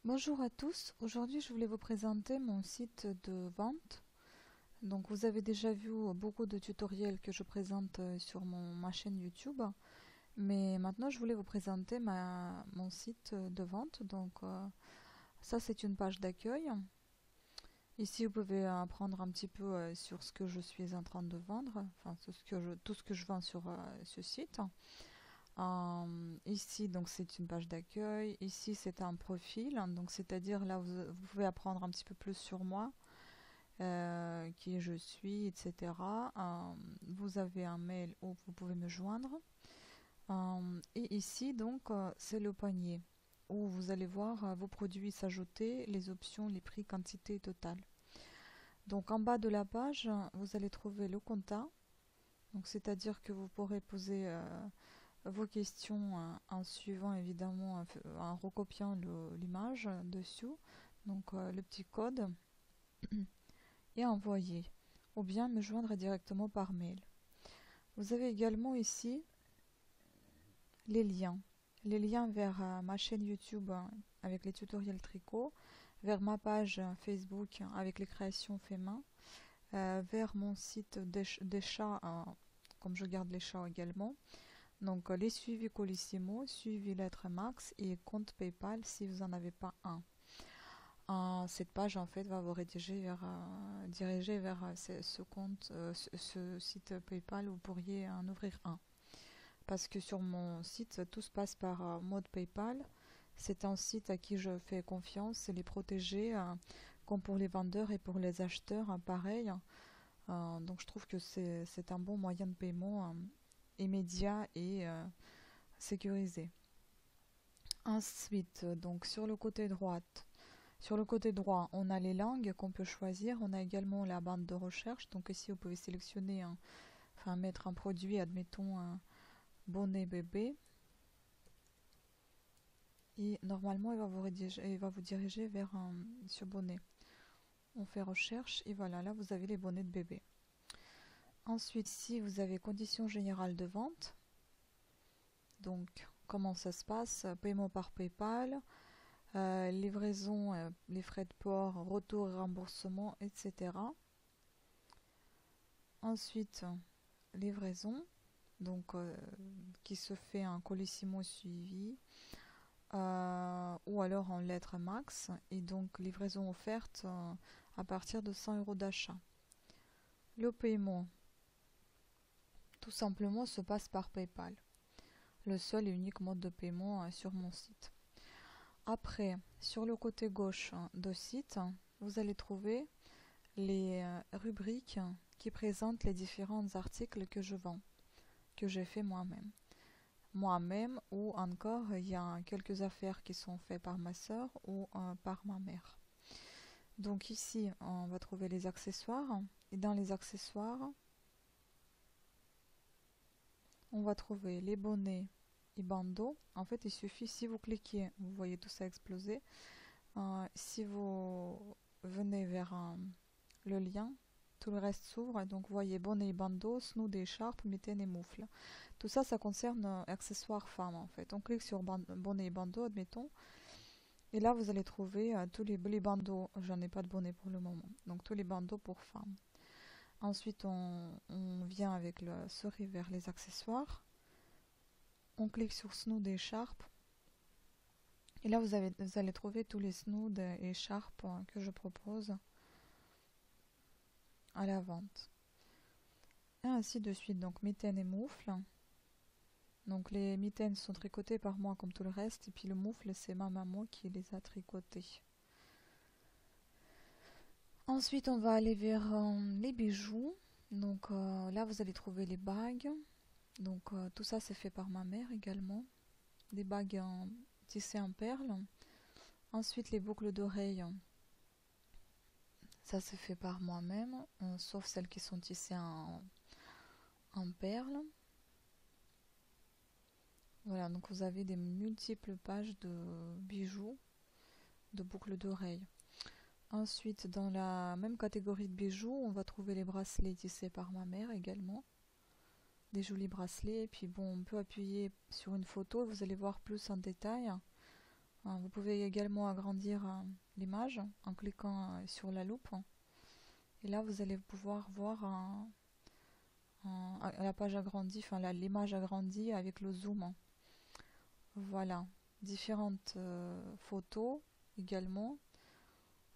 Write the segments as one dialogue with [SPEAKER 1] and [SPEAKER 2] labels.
[SPEAKER 1] Bonjour à tous, aujourd'hui je voulais vous présenter mon site de vente. Donc vous avez déjà vu beaucoup de tutoriels que je présente sur ma chaîne YouTube, mais maintenant je voulais vous présenter mon site de vente. Ça c'est une page d'accueil. Ici vous pouvez apprendre un petit peu sur ce que je suis en train de vendre, enfin tout ce que je vends sur ce site. Ici, donc c'est une page d'accueil. Ici, c'est un profil. Donc, c'est-à-dire là, vous pouvez apprendre un petit peu plus sur moi, qui je suis, etc. Vous avez un mail où vous pouvez me joindre. Et ici, donc, c'est le panier où vous allez voir vos produits s'ajouter, les options, les prix, quantité totale. Donc, en bas de la page, vous allez trouver le compta. Donc, c'est-à-dire que vous pourrez poser vos questions en suivant évidemment, en recopiant l'image dessous, donc le petit code, et envoyer, ou bien me joindre directement par mail. Vous avez également ici les liens vers ma chaîne YouTube avec les tutoriels tricot, vers ma page Facebook avec les créations fait main, vers mon site des chats, comme je garde les chats également. Donc les suivis Colissimo, suivi lettre max et compte PayPal si vous n'en avez pas un. Cette page en fait va vous diriger vers ce compte, ce site PayPal où vous pourriez en ouvrir un. Parce que sur mon site, tout se passe par mode PayPal. C'est un site à qui je fais confiance, il est protégé, comme pour les vendeurs et pour les acheteurs, pareil. Donc je trouve que c'est un bon moyen de paiement immédiat et sécurisé. Ensuite, donc sur le côté droit, on a les langues qu'on peut choisir. On a également la barre de recherche. Donc ici, vous pouvez sélectionner, enfin mettre un produit, admettons un bonnet bébé. Et normalement, il va vous diriger vers ce bonnet. On fait recherche et voilà, là vous avez les bonnets de bébé. Ensuite, ici, vous avez conditions générales de vente. Donc, comment ça se passe? Paiement par PayPal, livraison, les frais de port, retour et remboursement, etc. Ensuite, livraison, donc qui se fait en colissimo suivi ou alors en lettres max, et donc livraison offerte à partir de 100 € d'achat. Le paiement, tout simplement, se passe par PayPal, le seul et unique mode de paiement sur mon site. Après, sur le côté gauche de site, vous allez trouver les rubriques qui présentent les différents articles que je vends, que j'ai fait moi-même. Moi-même ou encore il y a quelques affaires qui sont faites par ma soeur ou par ma mère. Donc ici, on va trouver les accessoires et dans les accessoires, on va trouver les bonnets et bandeaux. En fait, il suffit, si vous cliquez, vous voyez tout ça exploser. Si vous venez vers le lien, tout le reste s'ouvre. Donc, vous voyez bonnet et bandeau, snood et écharpe, mitaines et moufles. Tout ça, ça concerne accessoires femmes en fait. On clique sur bonnet et bandeau, admettons. Et là, vous allez trouver tous les bandeaux. J'en ai pas de bonnet pour le moment. Donc, tous les bandeaux pour femmes. Ensuite, on vient avec le souris vers les accessoires. On clique sur snood et écharpe. Et là, vous allez trouver tous les snoods et écharpes que je propose à la vente. Et ainsi de suite, donc mitaines et moufles. Donc les mitaines sont tricotées par moi comme tout le reste, et puis le moufle, c'est ma maman qui les a tricotées. Ensuite, on va aller vers les bijoux. Donc là, vous allez trouver les bagues. Donc tout ça, c'est fait par ma mère également. Des bagues tissées en perles. Ensuite, les boucles d'oreilles. Ça, c'est fait par moi-même, sauf celles qui sont tissées en perles. Voilà, donc vous avez des multiples pages de bijoux, de boucles d'oreilles. Ensuite, dans la même catégorie de bijoux, on va trouver les bracelets tissés par ma mère également. Des jolis bracelets. Et puis bon, on peut appuyer sur une photo, vous allez voir plus en détail Vous pouvez également agrandir l'image en cliquant sur la loupe. Et là, vous allez pouvoir voir la page agrandie, enfin l'image agrandie avec le zoom. Voilà, différentes photos également.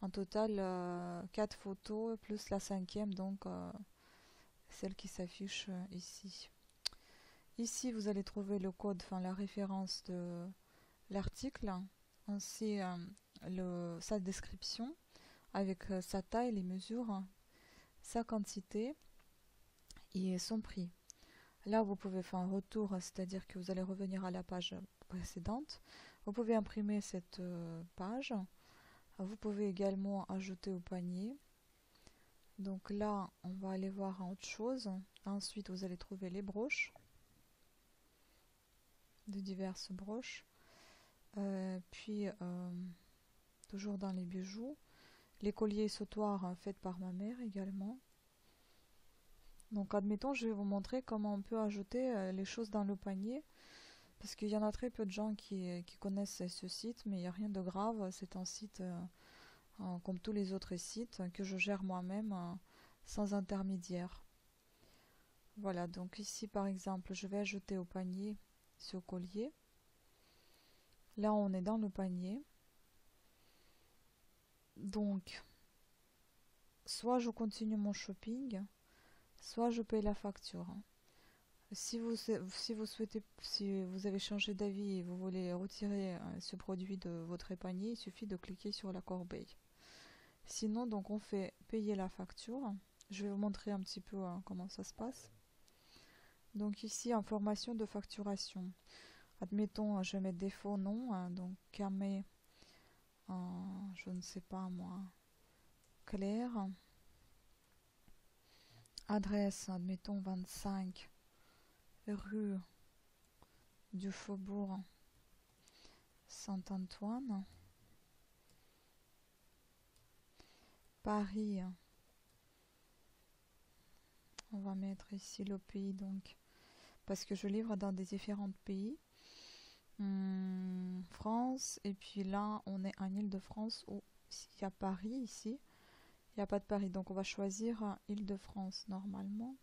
[SPEAKER 1] En total, 4 photos plus la cinquième, donc celle qui s'affiche ici. Ici, vous allez trouver le code, enfin la référence de l'article, ainsi sa description avec sa taille, les mesures, sa quantité et son prix. Là, vous pouvez faire un retour, c'est-à-dire que vous allez revenir à la page précédente. Vous pouvez imprimer cette page. Vous pouvez également ajouter au panier. Donc là, on va aller voir autre chose. Ensuite, vous allez trouver les broches, de diverses broches. Puis, toujours dans les bijoux, les colliers et sautoirs faits par ma mère également. Donc admettons, je vais vous montrer comment on peut ajouter les choses dans le panier, parce qu'il y en a très peu de gens qui connaissent ce site, mais il n'y a rien de grave. C'est un site comme tous les autres sites que je gère moi-même sans intermédiaire. Voilà, donc ici par exemple, je vais ajouter au panier ce collier. Là, on est dans le panier. Donc, soit je continue mon shopping, soit je paye la facture. Si vous souhaitez, si vous avez changé d'avis et vous voulez retirer ce produit de votre panier, il suffit de cliquer sur la corbeille. Sinon, donc on fait payer la facture. Je vais vous montrer un petit peu comment ça se passe. Donc ici, information de facturation. Admettons, je mets défaut non, donc Camé, je ne sais pas moi, Claire. Adresse, admettons 25 rue du Faubourg Saint-Antoine, Paris. On va mettre ici le pays, donc, parce que je livre dans des différents pays. France, et puis là, on est en Île-de-France où il y a Paris ici. Il n'y a pas de Paris, donc on va choisir Île-de-France normalement.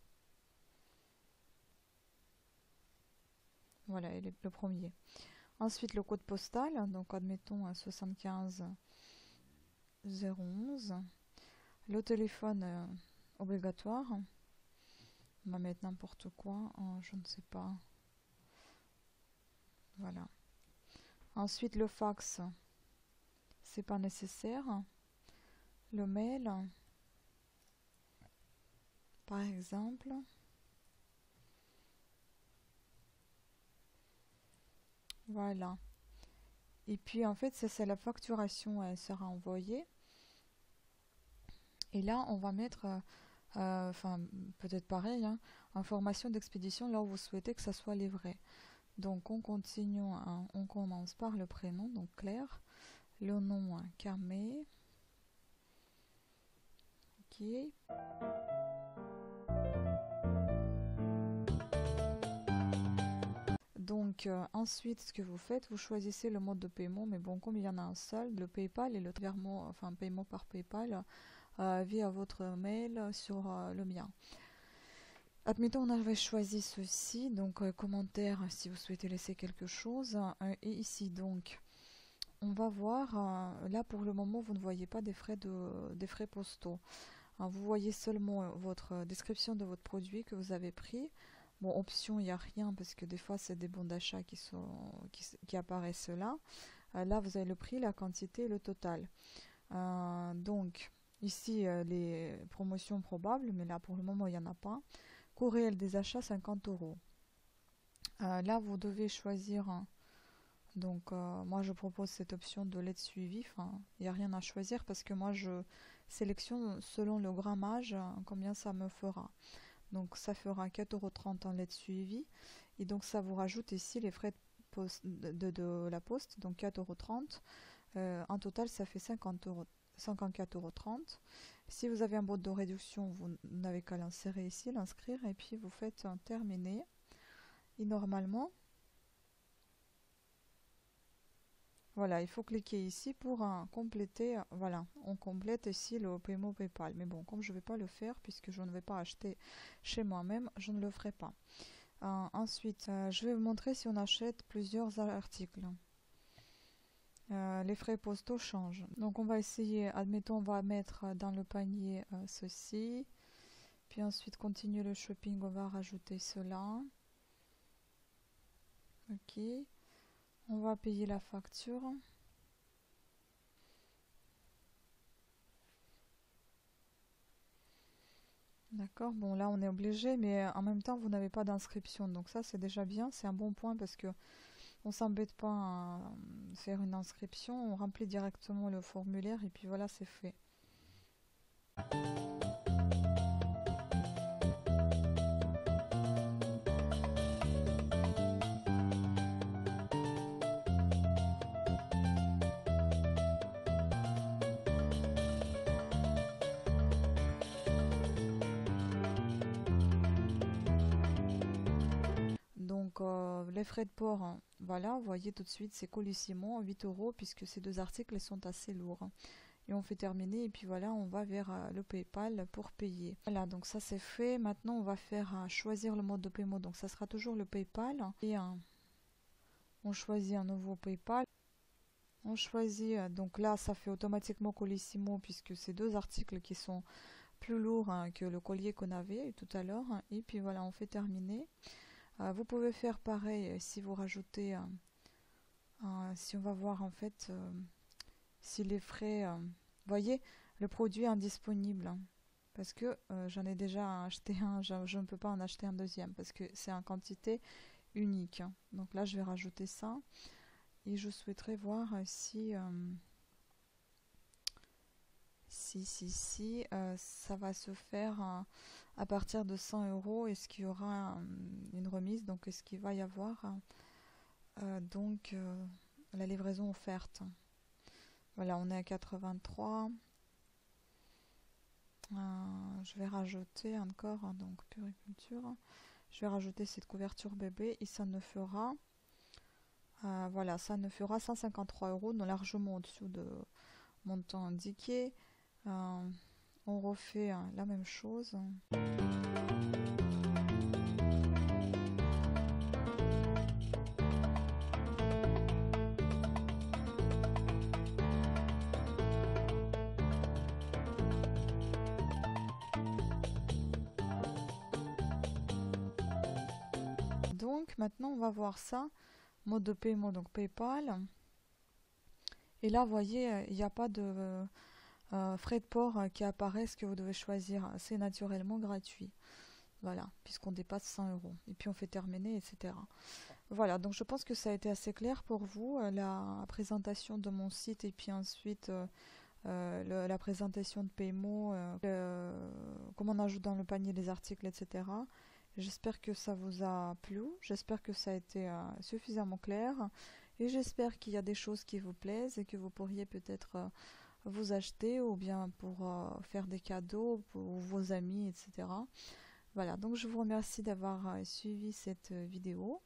[SPEAKER 1] Voilà, le premier. Ensuite, le code postal, donc admettons 75 011. Le téléphone obligatoire. On va mettre n'importe quoi, je ne sais pas. Voilà. Ensuite, le fax, c'est pas nécessaire. Le mail, par exemple. Voilà. Et puis en fait, ça c'est la facturation, elle sera envoyée. Et là, on va mettre, enfin peut-être pareil, hein, information d'expédition là où vous souhaitez que ça soit livré. Donc on continue, hein, on commence par le prénom, donc Claire, le nom Camé. Ok. Donc ensuite, ce que vous faites, vous choisissez le mode de paiement, mais bon, comme il y en a un seul, le PayPal et le virement, enfin paiement par PayPal via votre mail sur le mien. Admettons, on avait choisi ceci, donc commentaire si vous souhaitez laisser quelque chose. Et ici, donc, on va voir, là pour le moment, vous ne voyez pas des frais postaux. Vous voyez seulement votre description de votre produit que vous avez pris. Bon, option, il n'y a rien parce que des fois, c'est des bons d'achat qui apparaissent là. Là, vous avez le prix, la quantité et le total. Donc, ici, les promotions probables, mais là, pour le moment, il n'y en a pas. Coût réel des achats, 50 euros. Là, vous devez choisir. Donc, moi, je propose cette option de lettre suivie. Enfin, il n'y a rien à choisir parce que moi, je sélectionne selon le grammage combien ça me fera. Donc, ça fera 4,30 € en lettre suivie. Et donc, ça vous rajoute ici les frais de la poste, donc 4,30 €. En total, ça fait 54,30 €. Si vous avez un mode de réduction, vous n'avez qu'à l'insérer ici, l'inscrire, et puis vous faites un terminer. Et normalement, Voilà, il faut cliquer ici pour compléter. Voilà, on complète ici le paiement PayPal. Mais bon, comme je ne vais pas le faire puisque je ne vais pas acheter chez moi-même, je ne le ferai pas. Ensuite, je vais vous montrer si on achète plusieurs articles. Les frais postaux changent. Donc on va essayer, admettons, on va mettre dans le panier ceci. Puis ensuite, continuer le shopping, on va rajouter cela. Ok. On va payer la facture. D'accord, bon là on est obligé, mais en même temps vous n'avez pas d'inscription. Donc ça c'est déjà bien, c'est un bon point parce que on s'embête pas à faire une inscription. On remplit directement le formulaire et puis voilà, c'est fait. Donc les frais de port, hein, voilà, vous voyez tout de suite, c'est Colissimo, 8 € puisque ces deux articles sont assez lourds. Hein. Et on fait terminer et puis voilà, on va vers le PayPal pour payer. Voilà, donc ça c'est fait. Maintenant on va faire choisir le mode de paiement. Donc ça sera toujours le PayPal. Et on choisit un nouveau PayPal. On choisit, donc là ça fait automatiquement Colissimo puisque c'est deux articles qui sont plus lourds que le collier qu'on avait tout à l'heure. Et puis voilà, on fait terminer. Vous pouvez faire pareil si vous rajoutez, si on va voir en fait si les frais, voyez, le produit est indisponible hein, parce que j'en ai déjà acheté un, je ne peux pas en acheter un deuxième parce que c'est en quantité unique. Hein. Donc là je vais rajouter ça et je souhaiterais voir si ça va se faire à partir de 100 €. Est-ce qu'il y aura une remise? Donc est-ce qu'il va y avoir la livraison offerte? Voilà, on est à 83. Je vais rajouter encore, hein, donc puriculture. Je vais rajouter cette couverture bébé et ça ne fera, voilà, ça ne fera 153 €, non, largement au-dessous de montant indiqué. On refait la même chose. Donc maintenant on va voir ça, mode de paiement, donc PayPal. Et là vous voyez, il n'y a pas de frais de port qui apparaissent que vous devez choisir. C'est naturellement gratuit. Voilà, puisqu'on dépasse 100 €. Et puis on fait terminer, etc. Voilà, donc je pense que ça a été assez clair pour vous, la présentation de mon site et puis ensuite la présentation de paiement, comment on ajoute dans le panier les articles, etc. J'espère que ça vous a plu, j'espère que ça a été suffisamment clair et j'espère qu'il y a des choses qui vous plaisent et que vous pourriez peut-être vous acheter ou bien pour faire des cadeaux pour vos amis, etc. Voilà, donc je vous remercie d'avoir suivi cette vidéo.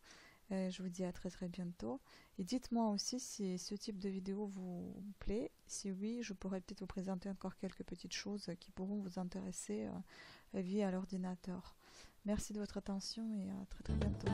[SPEAKER 1] Je vous dis à très très bientôt. Et dites-moi aussi si ce type de vidéo vous plaît. Si oui, je pourrais peut-être vous présenter encore quelques petites choses qui pourront vous intéresser via l'ordinateur. Merci de votre attention et à très très bientôt.